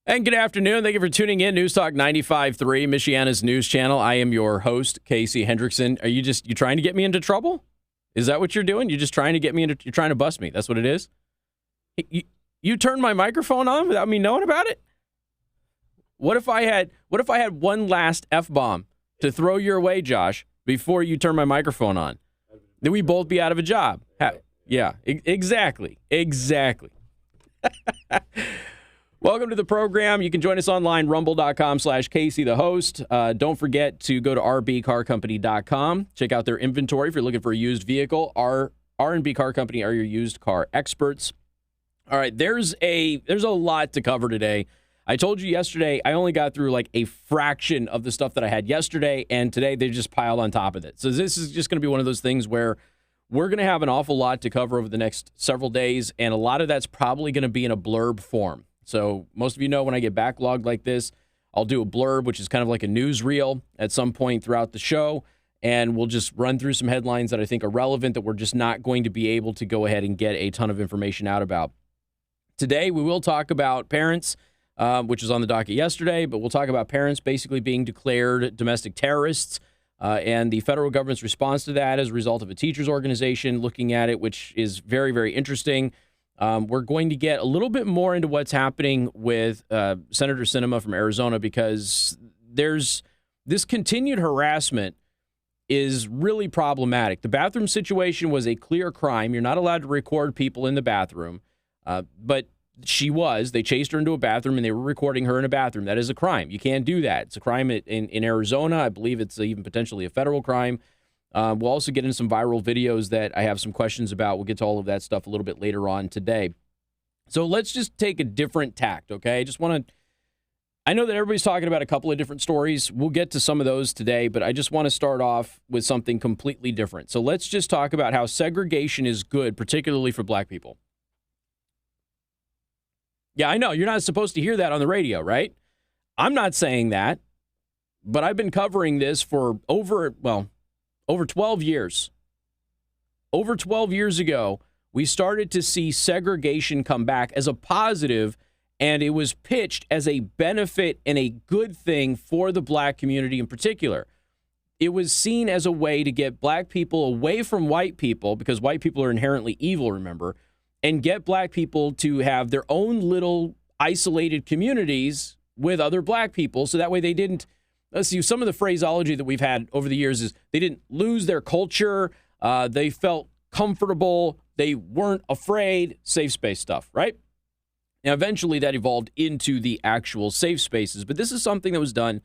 And good afternoon. Thank you for tuning in. News Talk 95.3, Michiana's news channel. I am your host, Casey Hendrickson. Are you trying to get me into trouble? Is that what you're doing? You're just trying to get me into, you're trying to bust me. That's what it is? You turned my microphone on without me knowing about it? What if I had one last F-bomb to throw your way, Josh, before you turn my microphone on? Then we'd both be out of a job. Yeah, exactly. Welcome to the program. You can join us online, rumble.com/Casey the host. Don't forget to go to rbcarcompany.com. Check out their inventory if you're looking for a used vehicle. R&B Car Company are your used car experts. All right, there's a lot to cover today. I told you yesterday I only got through like a fraction of the stuff that I had yesterday, and today they just piled on top of it. So this is just going to be one of those things where we're going to have an awful lot to cover over the next several days, and a lot of that's probably going to be in a blurb form. So most of you know when I get backlogged like this, I'll do a blurb, which is kind of like a newsreel at some point throughout the show, and we'll just run through some headlines that I think are relevant that we're just not going to be able to go ahead and get a ton of information out about. Today, we will talk about parents, which was on the docket yesterday, but we'll talk about parents basically being declared domestic terrorists and the federal government's response to that as a result of a teachers organization looking at it, which is very, very interesting. We're going to get a little bit more into what's happening with Senator Sinema from Arizona, because there's this continued harassment is really problematic. The bathroom situation was a clear crime. You're not allowed to record people in the bathroom, but she was. They chased her into a bathroom and they were recording her in a bathroom. That is a crime. You can't do that. It's a crime in Arizona. I believe it's even potentially a federal crime. We'll also get into some viral videos that I have some questions about. We'll get to all of that stuff a little bit later on today. So let's just take a different tact, okay? I know that everybody's talking about a couple of different stories. We'll get to some of those today, but I just want to start off with something completely different. So let's just talk about how segregation is good, particularly for black people. Yeah, I know. You're not supposed to hear that on the radio, right? I'm not saying that, but I've been covering this for over 12 years. Over 12 years ago, we started to see segregation come back as a positive, and it was pitched as a benefit and a good thing for the black community in particular. It was seen as a way to get black people away from white people, because white people are inherently evil, remember, and get black people to have their own little isolated communities with other black people, so that way they didn't. Let's see, some of the phraseology that we've had over the years is they didn't lose their culture. They felt comfortable. They weren't afraid. Safe space stuff, right? Now, eventually that evolved into the actual safe spaces. But this is something that was done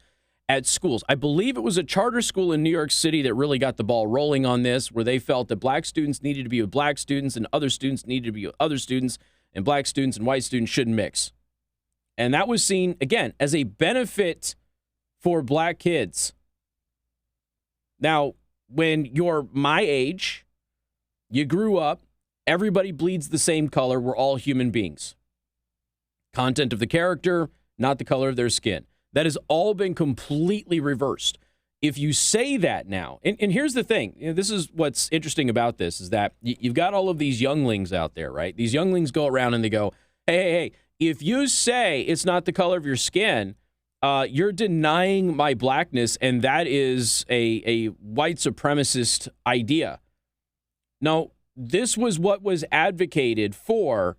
at schools. I believe it was a charter school in New York City that really got the ball rolling on this, where they felt that black students needed to be with black students and other students needed to be with other students, and black students and white students shouldn't mix. And that was seen, again, as a benefit for black kids. Now, when you're my age, you grew up, everybody bleeds the same color. We're all human beings. Content of the character, not the color of their skin. That has all been completely reversed. If you say that now, and here's the thing, this is what's interesting about this, is that you've got all of these younglings out there, right? These younglings go around and they go, hey, if you say it's not the color of your skin, you're denying my blackness, and that is a white supremacist idea. No, this was what was advocated for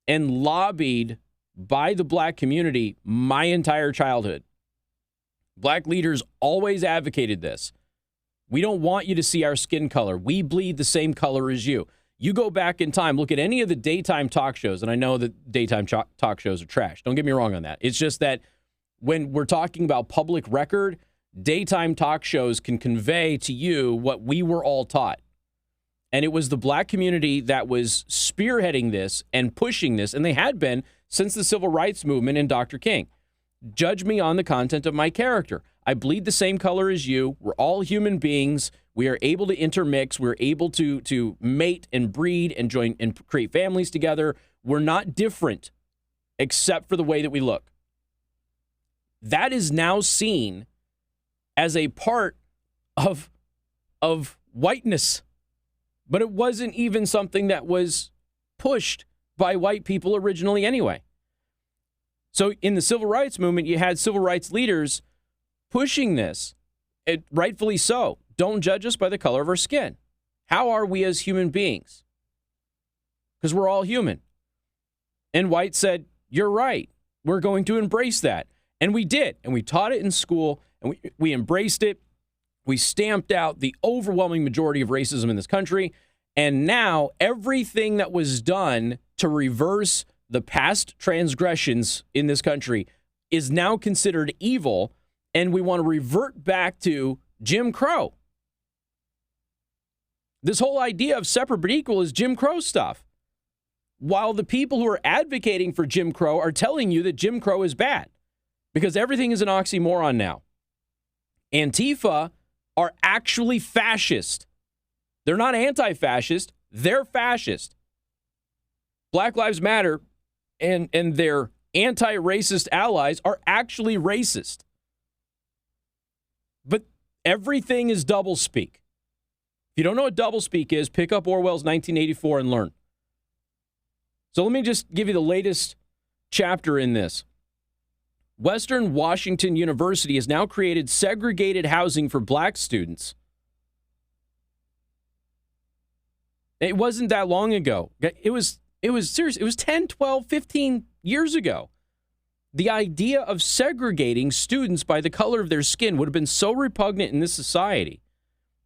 and lobbied by the black community my entire childhood. Black leaders always advocated this. We don't want you to see our skin color. We bleed the same color as you. You go back in time, look at any of the daytime talk shows, and I know that daytime talk shows are trash. Don't get me wrong on that. It's just that when we're talking about public record, daytime talk shows can convey to you what we were all taught. And it was the black community that was spearheading this and pushing this, and they had been since the civil rights movement and Dr. King. Judge me on the content of my character. I bleed the same color as you. We're all human beings. We are able to intermix. We're able to mate and breed and join and create families together. We're not different except for the way that we look. That is now seen as a part of whiteness. But it wasn't even something that was pushed by white people originally anyway. So in the civil rights movement, you had civil rights leaders pushing this, rightfully so. Don't judge us by the color of our skin. How are we as human beings? Because we're all human. And White said, you're right. We're going to embrace that. And we did. And we taught it in school, and we embraced it. We stamped out the overwhelming majority of racism in this country. And now everything that was done to reverse the past transgressions in this country is now considered evil, and we want to revert back to Jim Crow. This whole idea of separate but equal is Jim Crow stuff. While the people who are advocating for Jim Crow are telling you that Jim Crow is bad because everything is an oxymoron now. Antifa are actually fascist. They're not anti-fascist. They're fascist. Black Lives Matter and their anti-racist allies are actually racist. But everything is doublespeak. If you don't know what doublespeak is, pick up Orwell's 1984 and learn. So let me just give you the latest chapter in this. Western Washington University has now created segregated housing for black students. It wasn't that long ago. It was serious. It was 10, 12, 15 years ago. The idea of segregating students by the color of their skin would have been so repugnant in this society.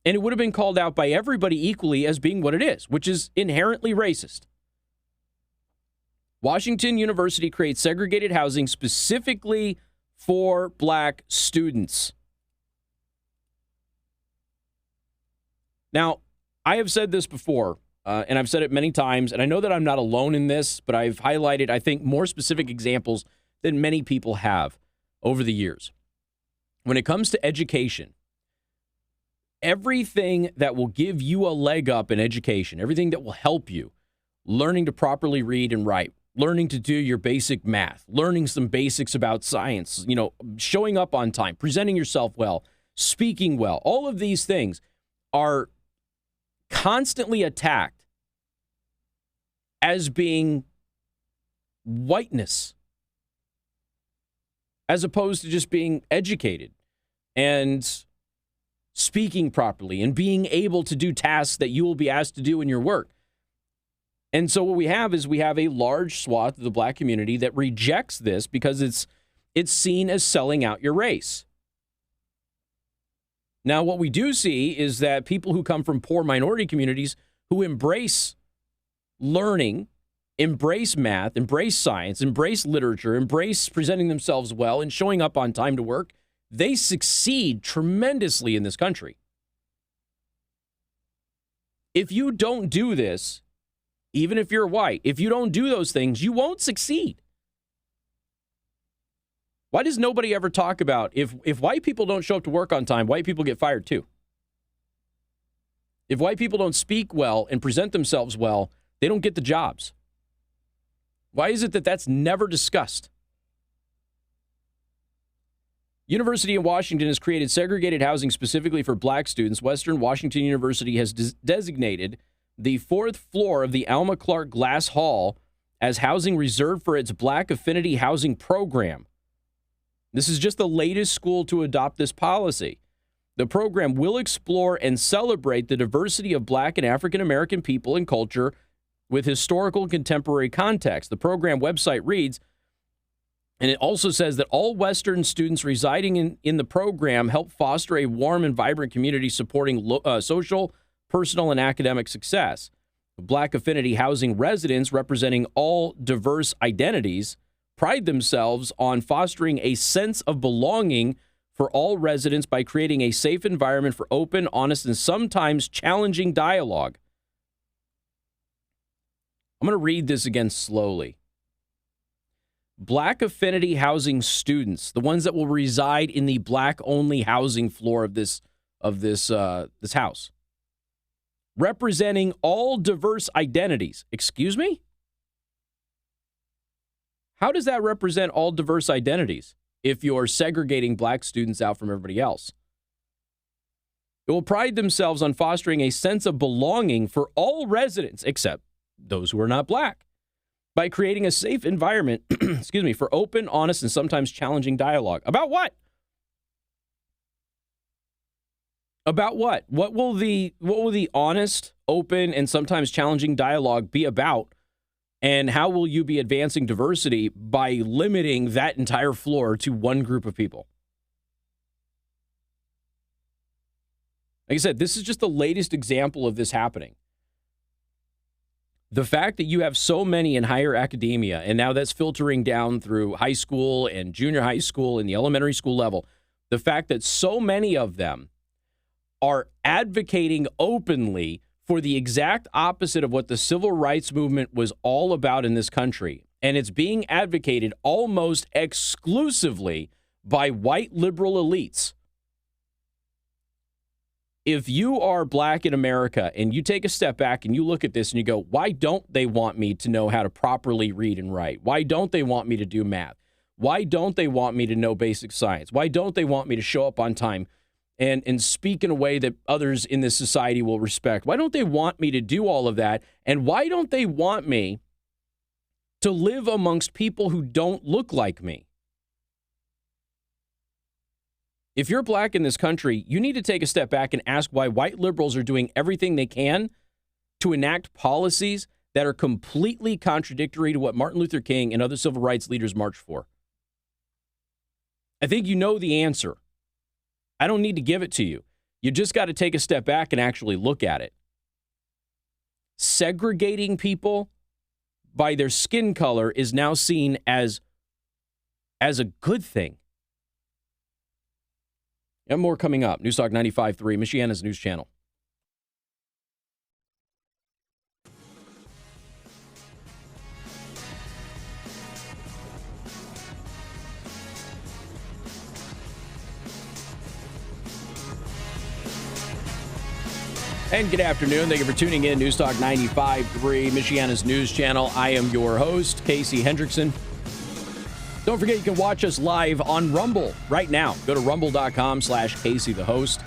And it would have been called out by everybody equally as being what it is, which is inherently racist. Washington University creates segregated housing specifically for black students. Now, I have said this before, and I've said it many times, and I know that I'm not alone in this, but I've highlighted, I think, more specific examples than many people have over the years. When it comes to education, everything that will give you a leg up in education, everything that will help you, learning to properly read and write, learning to do your basic math, learning some basics about science, showing up on time, presenting yourself well, speaking well, all of these things are constantly attacked as being whiteness, as opposed to just being educated and speaking properly and being able to do tasks that you will be asked to do in your work. And so what we have is we have a large swath of the black community that rejects this because it's seen as selling out your race. Now, what we do see is that people who come from poor minority communities who embrace learning, embrace math, embrace science, embrace literature, embrace presenting themselves well and showing up on time to work, they succeed tremendously in this country. If you don't do this, even if you're white, if you don't do those things, you won't succeed. Why does nobody ever talk about if white people don't show up to work on time, white people get fired too? If white people don't speak well and present themselves well, they don't get the jobs. Why is it that that's never discussed? University of Washington has created segregated housing specifically for black students. Western Washington University has designated the fourth floor of the Alma Clark Glass Hall as housing reserved for its Black Affinity Housing Program. This is just the latest school to adopt this policy. The program will explore and celebrate the diversity of black and African American people and culture with historical and contemporary context. The program website reads, and it also says that all Western students residing in the program help foster a warm and vibrant community supporting social, personal, and academic success. Black Affinity Housing residents representing all diverse identities pride themselves on fostering a sense of belonging for all residents by creating a safe environment for open, honest, and sometimes challenging dialogue. I'm going to read this again slowly. Black Affinity Housing students, the ones that will reside in the black-only housing floor of this house, representing all diverse identities. Excuse me? How does that represent all diverse identities if you're segregating black students out from everybody else? It will pride themselves on fostering a sense of belonging for all residents, except those who are not black, by creating a safe environment, excuse me, for open, honest, and sometimes challenging dialogue. About what? About what? What will the honest, open, and sometimes challenging dialogue be about? And how will you be advancing diversity by limiting that entire floor to one group of people? Like I said, this is just the latest example of this happening. The fact that you have so many in higher academia, and now that's filtering down through high school and junior high school and the elementary school level, the fact that so many of them are advocating openly for the exact opposite of what the civil rights movement was all about in this country. And it's being advocated almost exclusively by white liberal elites. If you are black in America and you take a step back and you look at this and you go, why don't they want me to know how to properly read and write? Why don't they want me to do math? Why don't they want me to know basic science? Why don't they want me to show up on time and speak in a way that others in this society will respect? Why don't they want me to do all of that? And why don't they want me to live amongst people who don't look like me? If you're black in this country, you need to take a step back and ask why white liberals are doing everything they can to enact policies that are completely contradictory to what Martin Luther King and other civil rights leaders marched for. I think you know the answer. I don't need to give it to you. You just got to take a step back and actually look at it. Segregating people by their skin color is now seen as a good thing. And more coming up. Newstalk 95.3, Michiana's news channel. And good afternoon. Thank you for tuning in. Newstalk 95.3, Michiana's news channel. I am your host, Casey Hendrickson. Don't forget, you can watch us live on Rumble right now. Go to rumble.com/Casey the host.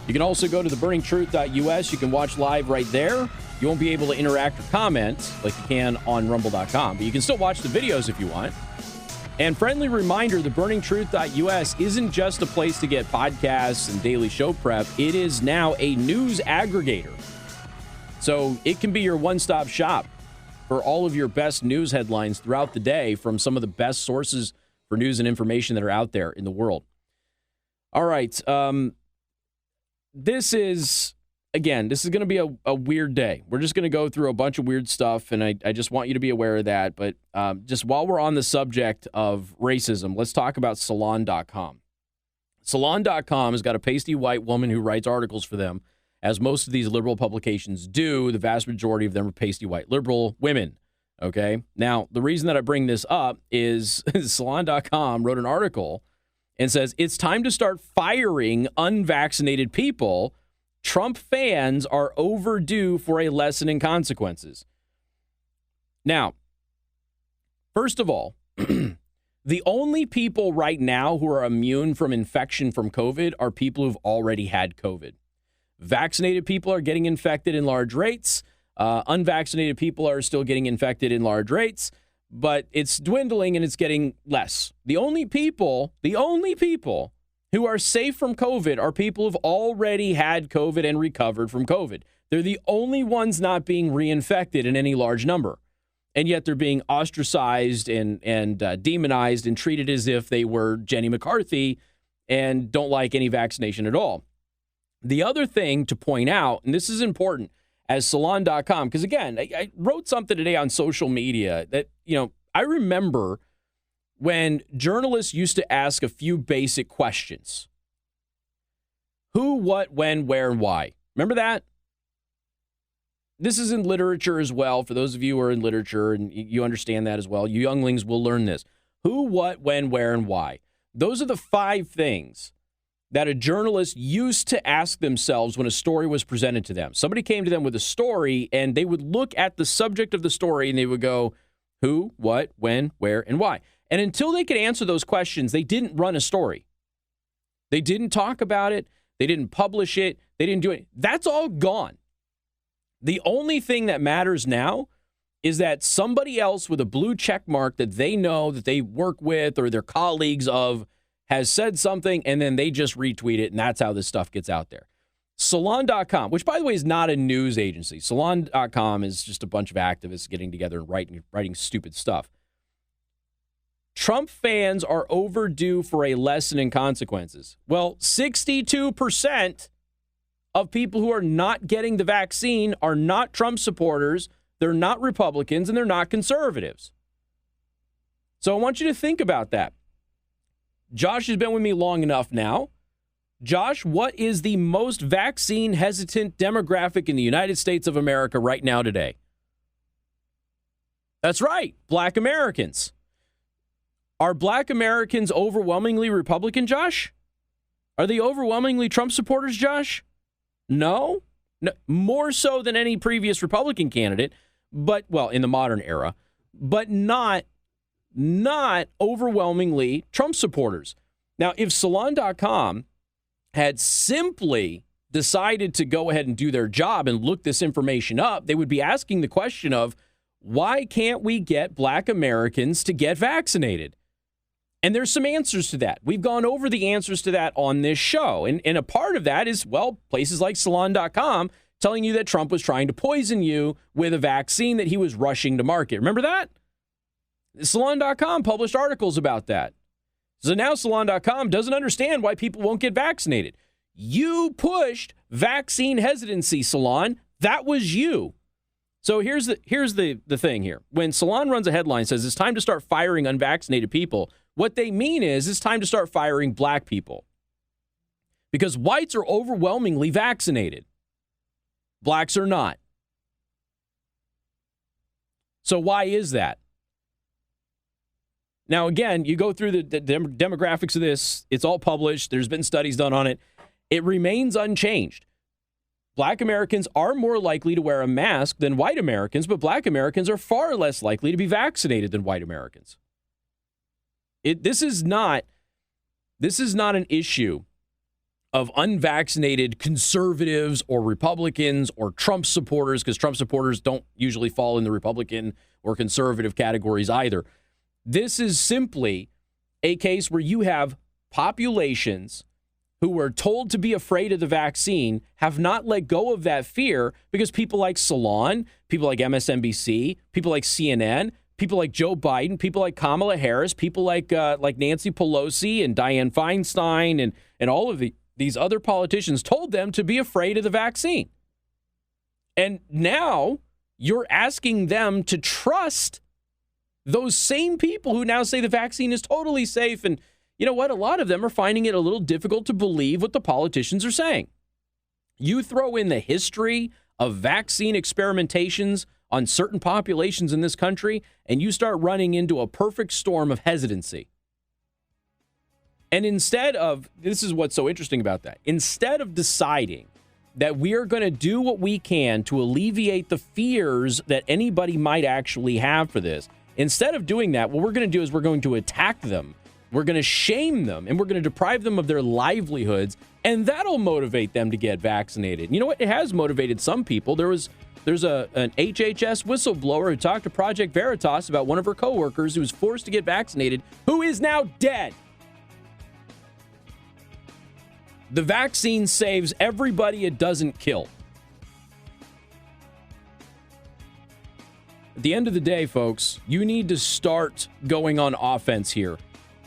You can also go to theburningtruth.us. You can watch live right there. You won't be able to interact or comment like you can on rumble.com, but you can still watch the videos if you want. And friendly reminder, theburningtruth.us isn't just a place to get podcasts and daily show prep. It is now a news aggregator. So it can be your one-stop shop for all of your best news headlines throughout the day from some of the best sources for news and information that are out there in the world. All right. This is going to be a weird day. We're just going to go through a bunch of weird stuff, and I just want you to be aware of that. But just while we're on the subject of racism, let's talk about Salon.com. Salon.com has got a pasty white woman who writes articles for them, as most of these liberal publications do. The vast majority of them are pasty white liberal women, okay? Now, the reason that I bring this up is Salon.com wrote an article and says, it's time to start firing unvaccinated people. Trump fans are overdue for a lesson in consequences. Now, first of all, the only people right now who are immune from infection from COVID are people who've already had COVID. Vaccinated people are getting infected in large rates. Unvaccinated people are still getting infected in large rates, but it's dwindling and it's getting less. The only people who are safe from COVID are people who've already had COVID and recovered from COVID. They're the only ones not being reinfected in any large number. And yet they're being ostracized and demonized and treated as if they were Jenny McCarthy and don't like any vaccination at all. The other thing to point out, and this is important, as Salon.com, because again, I wrote something today on social media that, I remember when journalists used to ask a few basic questions. Who, what, when, where, and why. Remember that? This is in literature as well. For those of you who are in literature and you understand that as well, you younglings will learn this. Who, what, when, where, and why. Those are the 5 things that a journalist used to ask themselves when a story was presented to them. Somebody came to them with a story, and they would look at the subject of the story, and they would go, who, what, when, where, and why. And until they could answer those questions, they didn't run a story. They didn't talk about it. They didn't publish it. They didn't do it. That's all gone. The only thing that matters now is that somebody else with a blue check mark that they know, that they work with, or their colleagues of, has said something, and then they just retweet it, and that's how this stuff gets out there. Salon.com, which, by the way, is not a news agency. Salon.com is just a bunch of activists getting together and writing stupid stuff. Trump fans are overdue for a lesson in consequences. Well, 62% of people who are not getting the vaccine are not Trump supporters, they're not Republicans, and they're not conservatives. So I want you to think about that. Josh has been with me long enough now. Josh, what is the most vaccine hesitant demographic in the United States of America right now today? That's right, Black Americans. Are Black Americans overwhelmingly Republican, Josh? Are they overwhelmingly Trump supporters, Josh? No, more so than any previous Republican candidate, but, well, in the modern era, but not overwhelmingly Trump supporters. Now, if Salon.com had simply decided to go ahead and do their job and look this information up, they would be asking the question of, why can't we get Black Americans to get vaccinated? And there's some answers to that. We've gone over the answers to that on this show. And a part of that is, well, places like Salon.com telling you that Trump was trying to poison you with a vaccine that he was rushing to market. Remember that? Salon.com published articles about that. So now Salon.com doesn't understand why people won't get vaccinated. You pushed vaccine hesitancy, Salon. That was you. So here's the thing here. When Salon runs a headline says it's time to start firing unvaccinated people, what they mean is it's time to start firing Black people. Because whites are overwhelmingly vaccinated. Blacks are not. So why is that? Now, again, you go through the demographics of this. It's all published. There's been studies done on it. It remains unchanged. Black Americans are more likely to wear a mask than white Americans, but Black Americans are far less likely to be vaccinated than white Americans. This is not an issue of unvaccinated conservatives or Republicans or Trump supporters, because Trump supporters don't usually fall in the Republican or conservative categories either. This is simply a case where you have populations who were told to be afraid of the vaccine, have not let go of that fear because people like Salon, people like MSNBC, people like CNN, people like Joe Biden, people like Kamala Harris, people like Nancy Pelosi and Dianne Feinstein and all of these other politicians told them to be afraid of the vaccine. And now you're asking them to trust those same people who now say the vaccine is totally safe. And you know what? A lot of them are finding it a little difficult to believe what the politicians are saying. You throw in the history of vaccine experimentations on certain populations in this country, and you start running into a perfect storm of hesitancy. And instead of, this is what's so interesting about that, instead of deciding that we are going to do what we can to alleviate the fears that anybody might actually have for this, instead of doing that, what we're going to do is we're going to attack them. We're going to shame them, and we're going to deprive them of their livelihoods, and that'll motivate them to get vaccinated. You know what? It has motivated some people. There's an HHS whistleblower who talked to Project Veritas about one of her coworkers who was forced to get vaccinated, who is now dead. The vaccine saves everybody it doesn't kill. At the end of the day, folks, you need to start going on offense here.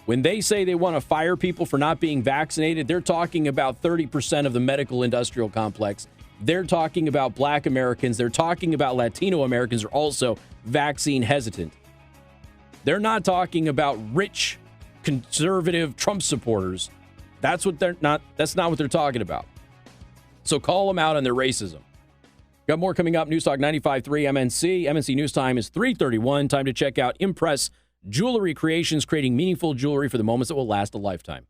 When they say they want to fire people for not being vaccinated, they're talking about 30% of the medical industrial complex. They're talking about Black Americans. They're talking about Latino Americans are also vaccine hesitant. They're not talking about rich, conservative Trump supporters. That's not what they're talking about. So call them out on their racism. Got more coming up. News Talk 95.3 MNC. MNC News Time is 3:31. Time to check out Impress Jewelry Creations, creating meaningful jewelry for the moments that will last a lifetime.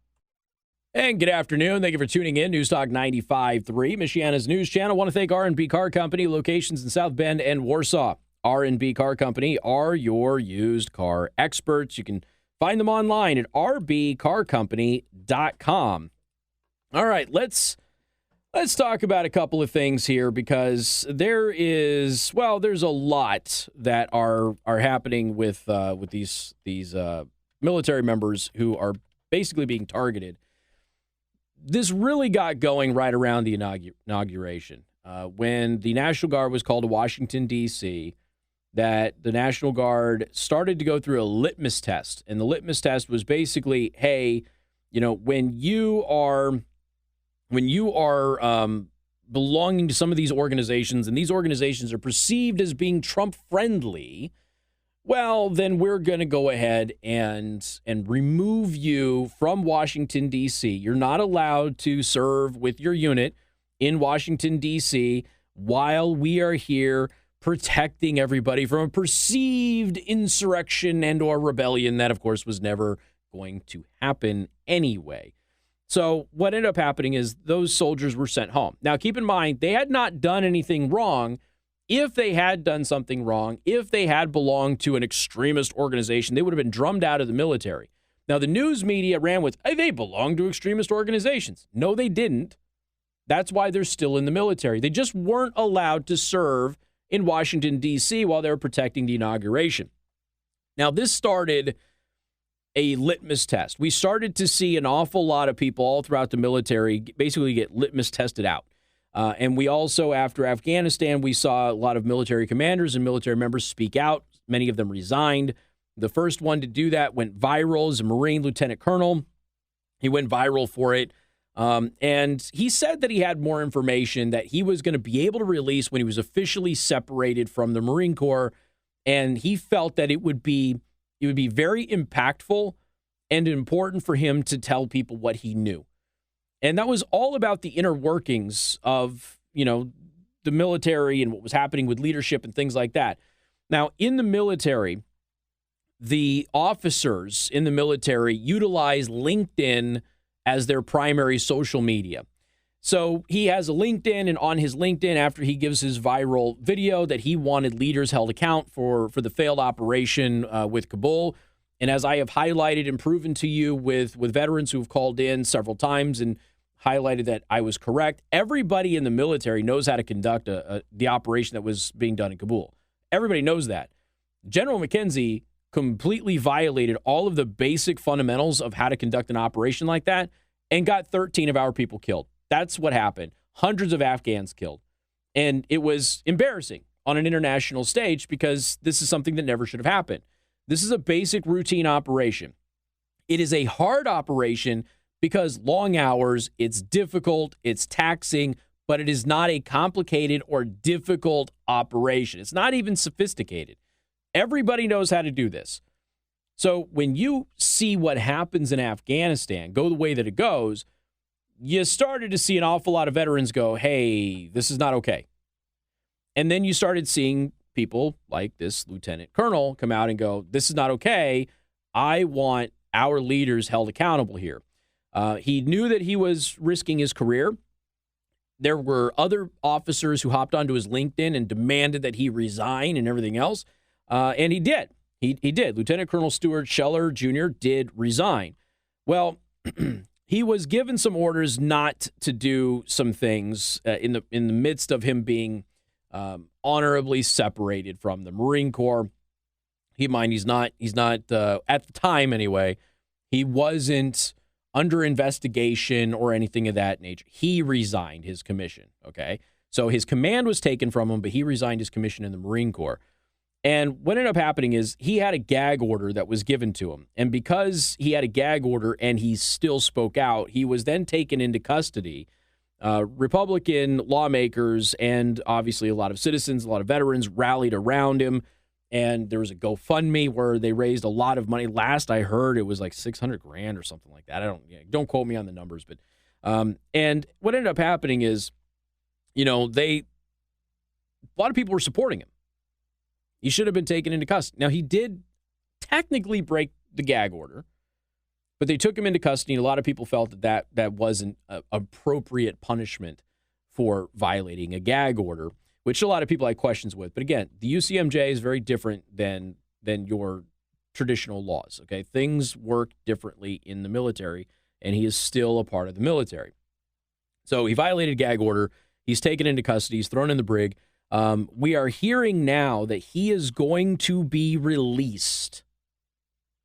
And good afternoon. Thank you for tuning in. News Talk 95.3, Michiana's news channel. I want to thank R&B Car Company, locations in South Bend and Warsaw. R&B Car Company are your used car experts. You can find them online at rbcarcompany.com. All right, let's Let's talk about a couple of things here because there's a lot that are happening with these military members who are basically being targeted. This really got going right around the inauguration when the National Guard was called to Washington, D.C., that the National Guard started to go through a litmus test. And the litmus test was basically, hey, when you are belonging to some of these organizations and these organizations are perceived as being Trump friendly, well, then we're going to go ahead and remove you from Washington, D.C. You're not allowed to serve with your unit in Washington, D.C. while we are here protecting everybody from a perceived insurrection and or rebellion that, of course, was never going to happen anyway. So what ended up happening is those soldiers were sent home. Now, keep in mind, they had not done anything wrong. If they had done something wrong, if they had belonged to an extremist organization, they would have been drummed out of the military. Now, the news media ran with, hey, they belong to extremist organizations. No, they didn't. That's why they're still in the military. They just weren't allowed to serve in Washington, D.C. while they were protecting the inauguration. Now, this started a litmus test. We started to see an awful lot of people all throughout the military basically get litmus tested out. And we also, after Afghanistan, we saw a lot of military commanders and military members speak out. Many of them resigned. The first one to do that went viral as a Marine lieutenant colonel. He went viral for it. And he said that he had more information that he was going to be able to release when he was officially separated from the Marine Corps. And he felt that it would be very impactful and important for him to tell people what he knew. And that was all about the inner workings of, the military and what was happening with leadership and things like that. Now, in the military, the officers in the military utilize LinkedIn as their primary social media. So he has a LinkedIn, and on his LinkedIn, after he gives his viral video that he wanted leaders held account for the failed operation with Kabul. And as I have highlighted and proven to you with veterans who have called in several times and highlighted that I was correct, everybody in the military knows how to conduct the operation that was being done in Kabul. Everybody knows that. General McKenzie completely violated all of the basic fundamentals of how to conduct an operation like that and got 13 of our people killed. That's what happened. Hundreds of Afghans killed. And it was embarrassing on an international stage because this is something that never should have happened. This is a basic routine operation. It is a hard operation because long hours, it's difficult, it's taxing, but it is not a complicated or difficult operation. It's not even sophisticated. Everybody knows how to do this. So when you see what happens in Afghanistan go the way that it goes, you started to see an awful lot of veterans go, hey, this is not okay. And then you started seeing people like this lieutenant colonel come out and go, this is not okay. I want our leaders held accountable here. He knew that he was risking his career. There were other officers who hopped onto his LinkedIn and demanded that he resign and everything else. And he did. He did. Lieutenant Colonel Stuart Scheller Jr. did resign. Well, he was given some orders not to do some things in the midst of him being honorably separated from the Marine Corps. He's not at the time anyway, he wasn't under investigation or anything of that nature. He resigned his commission, okay? So his command was taken from him, but he resigned his commission in the Marine Corps. And what ended up happening is he had a gag order that was given to him. And because he had a gag order and he still spoke out, he was then taken into custody. Republican lawmakers and obviously a lot of citizens, a lot of veterans rallied around him. And there was a GoFundMe where they raised a lot of money. Last I heard, it was like $600,000 or something like that. Don't quote me on the numbers, but and what ended up happening is, a lot of people were supporting him. He should have been taken into custody. Now, he did technically break the gag order, but they took him into custody. And a lot of people felt that wasn't an appropriate punishment for violating a gag order, which a lot of people had questions with. But again, the UCMJ is very different than your traditional laws, okay? Things work differently in the military, and he is still a part of the military. So he violated a gag order. He's taken into custody. He's thrown in the brig. We are hearing now that he is going to be released.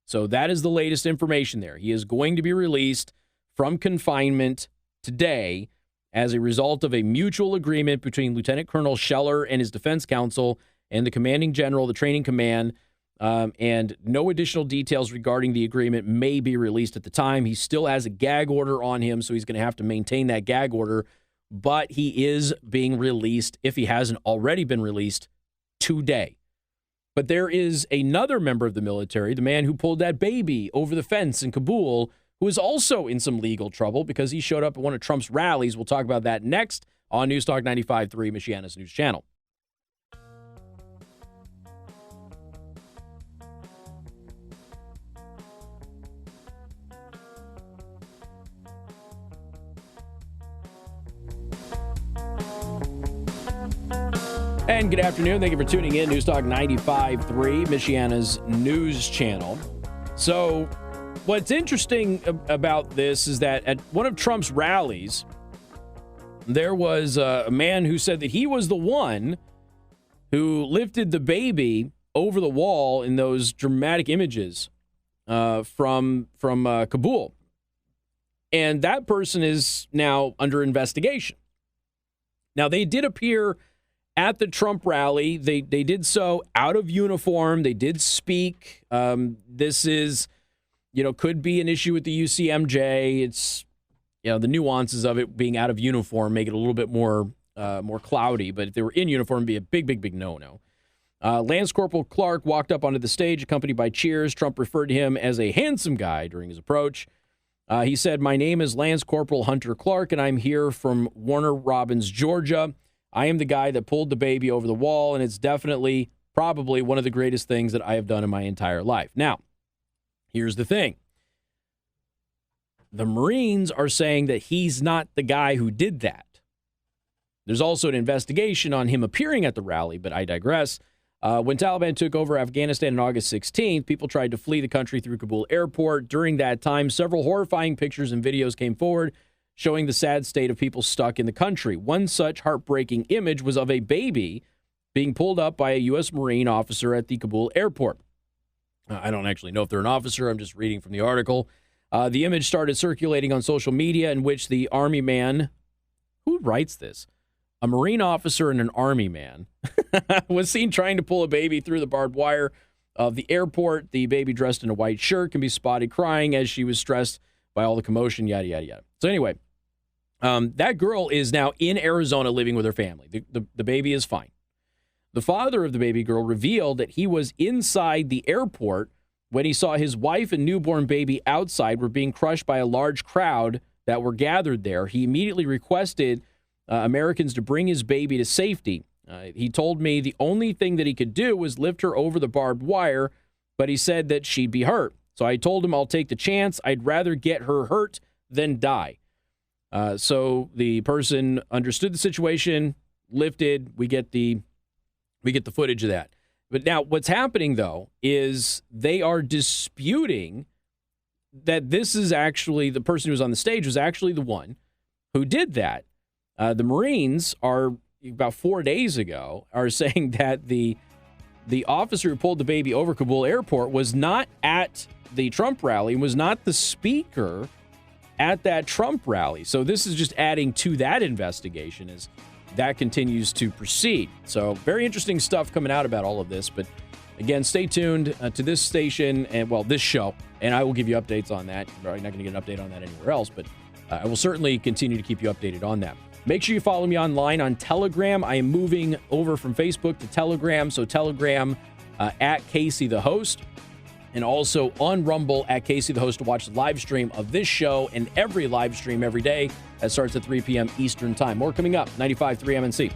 So that is the latest information there. He is going to be released from confinement today as a result of a mutual agreement between Lieutenant Colonel Scheller and his defense counsel and the commanding general, the training command, and no additional details regarding the agreement may be released at the time. He still has a gag order on him, so he's going to have to maintain that gag order, but he is being released, if he hasn't already been released, today. But there is another member of the military, the man who pulled that baby over the fence in Kabul, who is also in some legal trouble because he showed up at one of Trump's rallies. We'll talk about that next on News Talk 95.3, Michiana's news channel. And good afternoon. Thank you for tuning in. News Talk 95.3, Michiana's news channel. So what's interesting about this is that at one of Trump's rallies, there was a man who said that he was the one who lifted the baby over the wall in those dramatic images from Kabul. And that person is now under investigation. Now, they did appear at the Trump rally. They did so out of uniform. They did speak. This is, could be an issue with the UCMJ. It's, the nuances of it being out of uniform make it a little bit more cloudy. But if they were in uniform, it'd be a big, big, big no-no. Lance Corporal Clark walked up onto the stage accompanied by cheers. Trump referred to him as a handsome guy during his approach. He said, "My name is Lance Corporal Hunter Clark, and I'm here from Warner Robins, Georgia. I am the guy that pulled the baby over the wall, and it's definitely, probably one of the greatest things that I have done in my entire life." Now, here's the thing. The Marines are saying that he's not the guy who did that. There's also an investigation on him appearing at the rally, but I digress. When Taliban took over Afghanistan on August 16th, people tried to flee the country through Kabul airport. During that time, several horrifying pictures and videos came forward showing the sad state of people stuck in the country. One such heartbreaking image was of a baby being pulled up by a U.S. Marine officer at the Kabul airport. I don't actually know if they're an officer. I'm just reading from the article. The image started circulating on social media in which the Army man, who writes this? A Marine officer and an Army man was seen trying to pull a baby through the barbed wire of the airport. The baby, dressed in a white shirt, can be spotted crying as she was stressed by all the commotion, yada, yada, yada. So anyway, that girl is now in Arizona living with her family. The baby is fine. The father of the baby girl revealed that he was inside the airport when he saw his wife and newborn baby outside were being crushed by a large crowd that were gathered there. He immediately requested Americans to bring his baby to safety. He told me the only thing that he could do was lift her over the barbed wire, but he said that she'd be hurt. So I told him I'll take the chance. I'd rather get her hurt than die. So the person understood the situation, lifted. We get the footage of that. But now what's happening, though, is they are disputing that this is actually the person who was on the stage was actually the one who did that. The Marines are, about 4 days ago, are saying that the officer who pulled the baby over Kabul airport was not at the Trump rally, was not the speaker at that Trump rally. So this is just adding to that investigation as that continues to proceed. So very interesting stuff coming out about all of this. But again, stay tuned to this station and, this show, and I will give you updates on that. You're probably not going to get an update on that anywhere else, but I will certainly continue to keep you updated on that. Make sure you follow me online on Telegram. I am moving over from Facebook to Telegram. So Telegram at Casey the Host, and also on Rumble at Casey the Host to watch the live stream of this show and every live stream every day that starts at 3 p.m. Eastern Time. More coming up, 95.3 MNC.